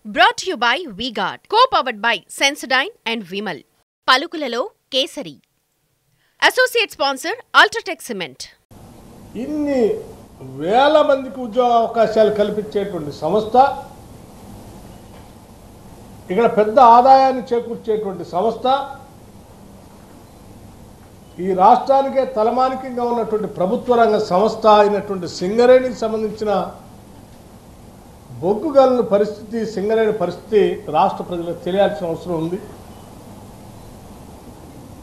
Brought to you by V-Guard, co-powered by Sensodyne and Vimal. పలుకులలో kesari. Associate sponsor Ultratech Cement. ఇన్ని వేల మందికి ఉద్యోగ అవకాశాలు కల్పించేటువంటి సంస్థ, ఇక్కడ పెద్ద ఆదాయాన్ని చేకూర్చేటువంటి సంస్థ, ఈ రాష్ట్రానికే తలమానికంగా ఉన్నటువంటి ప్రభుత్వ రంగ సంస్థ అయినటువంటి సింగరేణికి సంబంధించిన బొగ్గు గనుల పరిస్థితి, సింగరేణి పరిస్థితి రాష్ట్ర ప్రజలకు తెలియాల్సిన అవసరం ఉంది.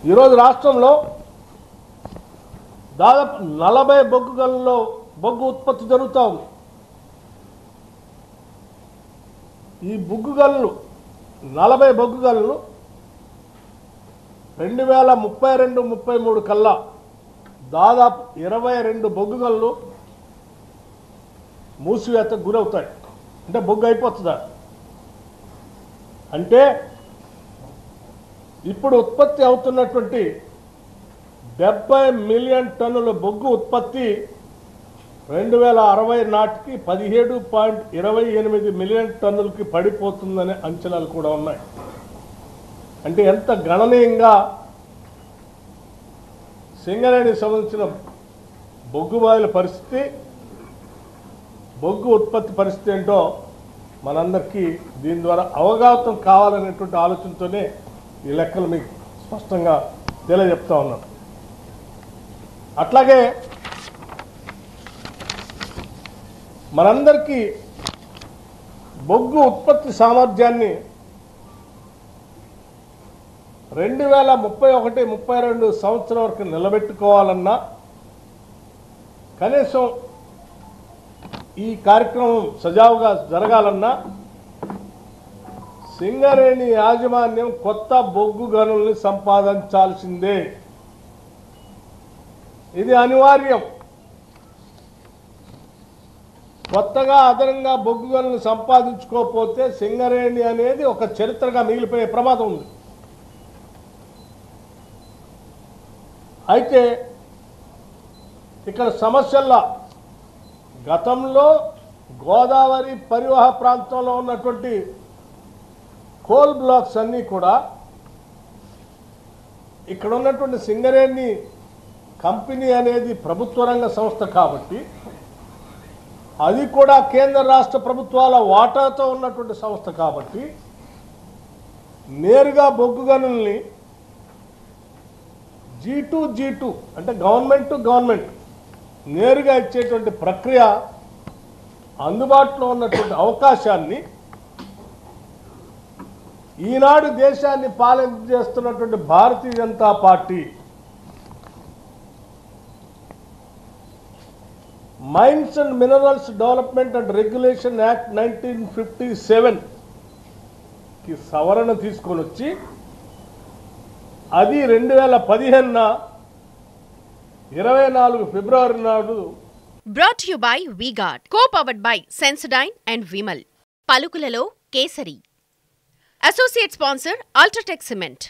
ఈరోజు రాష్ట్రంలో దాదాపు 40 బొగ్గు గనుల్లో బొగ్గు ఉత్పత్తి జరుగుతూ ఉంది. ఈ బొగ్గు గనులు 40 బొగ్గు గనులు 2032-33 కల్లా దాదాపు 22 బొగ్గు గనులు మూసివేతకు గురవుతాయి. అంటే బొగ్గు అయిపోతుందా అంటే ఇప్పుడు ఉత్పత్తి అవుతున్నటువంటి 70 మిలియన్ టన్నుల బొగ్గు ఉత్పత్తి 2060 నాటికి 17.28 మిలియన్ టన్నులకి పడిపోతుందనే అంచనాలు కూడా ఉన్నాయి. అంటే ఎంత గణనీయంగా సింగరేణికి సంబంధించిన బొగ్గు బావిల పరిస్థితి, బొగ్గు ఉత్పత్తి పరిస్థితి ఏంటో మనందరికీ దీని ద్వారా అవగాహన కావాలనేటువంటి ఆలోచనతోనే ఈ లెక్కలు మీకు స్పష్టంగా తెలియజెప్తా ఉన్నాను. అట్లాగే మనందరికీ బొగ్గు ఉత్పత్తి సామర్థ్యాన్ని 2031-32 సంవత్సరం వరకు నిలబెట్టుకోవాలన్నా, కనీసం ఈ కార్యక్రమం సజావుగా జరగాలన్నా సింగరేణి యాజమాన్యం కొత్త బొగ్గు గనుల్ని సంపాదించాల్సిందే. ఇది అనివార్యం. కొత్తగా అదనంగా బొగ్గు గనులను సంపాదించుకోకపోతే సింగరేణి అనేది ఒక చరిత్రగా మిగిలిపోయే ప్రమాదం ఉంది. అయితే ఇక్కడ సమస్యల్లో గతంలో గోదావరి పరివాహ ప్రాంతంలో ఉన్నటువంటి కోల్ బ్లాక్స్ అన్నీ కూడా ఇక్కడ ఉన్నటువంటి సింగరేణి కంపెనీ అనేది ప్రభుత్వ రంగ సంస్థ కాబట్టి అది కూడా కేంద్ర రాష్ట్ర ప్రభుత్వాల వాటాతో ఉన్నటువంటి సంస్థ కాబట్టి నేరుగా బొగ్గు గనుల్ని G2 అంటే గవర్నమెంట్ టు గవర్నమెంట్ నేరుగా ఇచ్చేటువంటి ప్రక్రియ అందుబాటులో ఉన్నటువంటి అవకాశాన్ని ఈనాడు దేశాన్ని పాలన చేస్తున్నటువంటి Bharatiya Janata party mines and minerals development and regulation act 1957 కి సవరణ తీసుకొని వచ్చి అది 2015 24 ఫిబ్రవరి నాడు. Brought to you by V-Guard, co-powered by Sensodyne and Vimal. పలుకులలో kesari. Associate sponsor Ultratech Cement.